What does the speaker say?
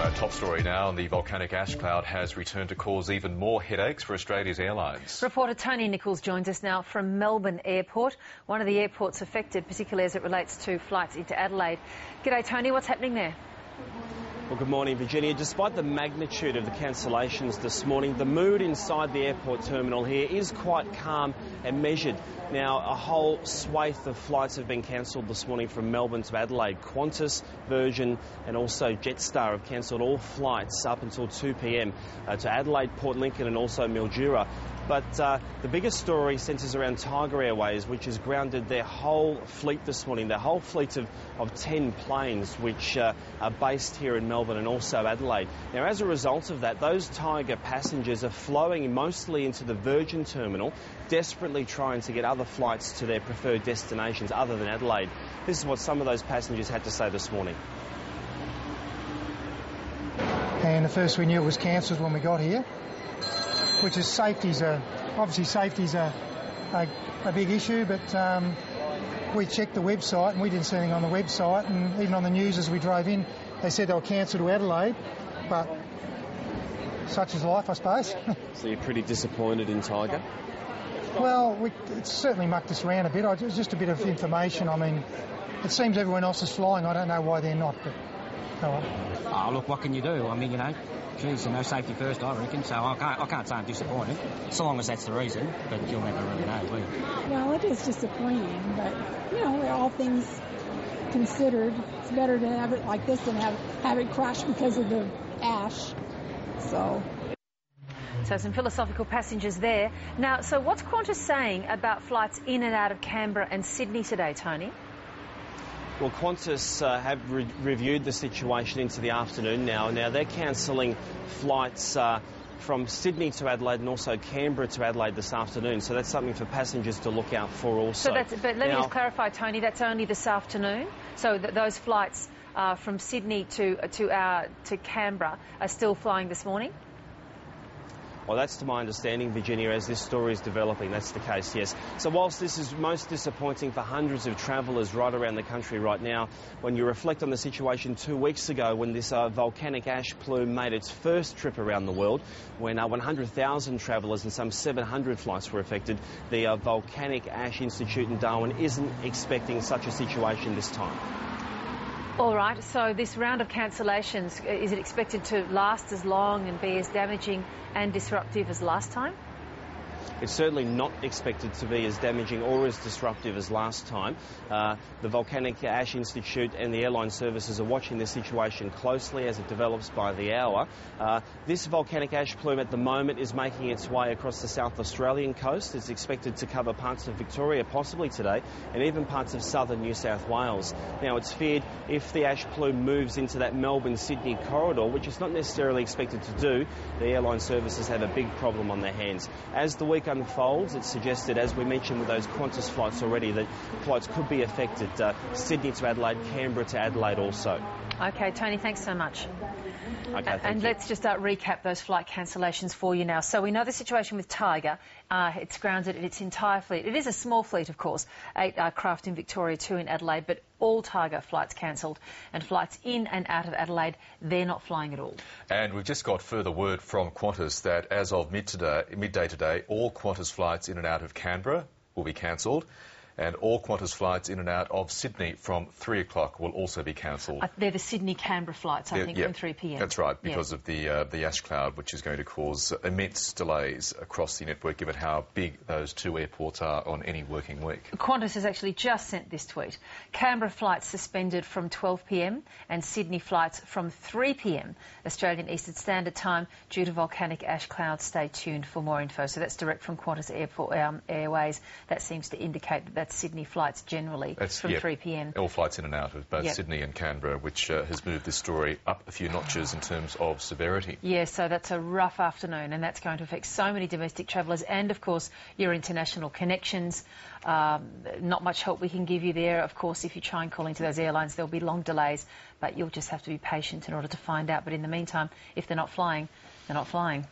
Our top story now, and the volcanic ash cloud has returned to cause even more headaches for Australia's airlines. Reporter Tony Nichols joins us now from Melbourne Airport, one of the airports affected, particularly as it relates to flights into Adelaide. G'day Tony, what's happening there? Well, good morning, Virginia. Despite the magnitude of the cancellations this morning, the mood inside the airport terminal here is quite calm and measured. Now, a whole swathe of flights have been cancelled this morning from Melbourne to Adelaide. Qantas, Virgin and also Jetstar have cancelled all flights up until 2 p.m. To Adelaide, Port Lincoln and also Mildura. But the biggest story centres around Tiger Airways, which has grounded their whole fleet this morning, their whole fleet of 10 planes, which are based here in Melbourne and also Adelaide. Now, as a result of that, those Tiger passengers are flowing mostly into the Virgin terminal, desperately trying to get other flights to their preferred destinations other than Adelaide. This is what some of those passengers had to say this morning. And the first we knew it was cancelled when we got here, which is obviously safety's a big issue, but we checked the website and we didn't see anything on the website, and even on the news as we drove in they said they were cancelled to Adelaide, but such is life, I suppose. So you're pretty disappointed in Tiger? Well, it certainly mucked us around a bit. It was just a bit of information. I mean, it seems everyone else is flying. I don't know why they're not, but oh, look, what can you do? I mean, you know, geez, safety first, I reckon, so I can't say I'm disappointed, so long as that's the reason, but you'll never really know, will you? Well, it is disappointing, but, you know, all things considered, it's better to have it like this than have it crash because of the ash, so... So some philosophical passengers there. Now, so what's Qantas saying about flights in and out of Canberra and Sydney today, Tony? Well, Qantas have reviewed the situation into the afternoon now. Now, they're cancelling flights from Sydney to Adelaide and also Canberra to Adelaide this afternoon. So that's something for passengers to look out for also. So but let me just clarify, Tony, that's only this afternoon? So those flights from Sydney to Canberra are still flying this morning? Well, that's to my understanding, Virginia, as this story is developing. That's the case, yes. So whilst this is most disappointing for hundreds of travellers right around the country right now, when you reflect on the situation 2 weeks ago when this volcanic ash plume made its first trip around the world, when 100,000 travellers and some 700 flights were affected, the Volcanic Ash Institute in Darwin isn't expecting such a situation this time. All right, so this round of cancellations, is it expected to last as long and be as damaging and disruptive as last time? It's certainly not expected to be as damaging or as disruptive as last time. The Volcanic Ash Institute and the airline services are watching this situation closely as it develops by the hour. This volcanic ash plume at the moment is making its way across the South Australian coast. It's expected to cover parts of Victoria possibly today and even parts of southern New South Wales. Now, it's feared if the ash plume moves into that Melbourne-Sydney corridor, which it's not necessarily expected to do, the airline services have a big problem on their hands. As the week unfolds, it's suggested, as we mentioned with those Qantas flights already, that flights could be affected. Sydney to Adelaide, Canberra to Adelaide also. OK, Tony, thanks so much. OK, and let's just recap those flight cancellations for you now. So we know the situation with Tiger. It's grounded its entire fleet. It is a small fleet, of course, 8 aircraft in Victoria, 2 in Adelaide, but all Tiger flights cancelled, and flights in and out of Adelaide, they're not flying at all. And we've just got further word from Qantas that as of midday today, all Qantas flights in and out of Canberra will be cancelled, and all Qantas flights in and out of Sydney from 3 o'clock will also be cancelled. They're the Sydney-Canberra flights, I think, from 3 p.m. That's right, because of the ash cloud, which is going to cause immense delays across the network, given how big those two airports are on any working week. Qantas has actually just sent this tweet. Canberra flights suspended from 12 p.m. and Sydney flights from 3 p.m. Australian Eastern Standard Time due to volcanic ash clouds. Stay tuned for more info. So that's direct from Qantas Airways. That seems to indicate that that's Sydney flights generally from 3 p.m. All flights in and out of both Sydney and Canberra, which has moved this story up a few notches in terms of severity. Yeah, so that's a rough afternoon, and that's going to affect so many domestic travellers and, of course, your international connections. Not much help we can give you there. Of course, if you try and call into those airlines, there'll be long delays, but you'll just have to be patient in order to find out. But in the meantime, if they're not flying, they're not flying.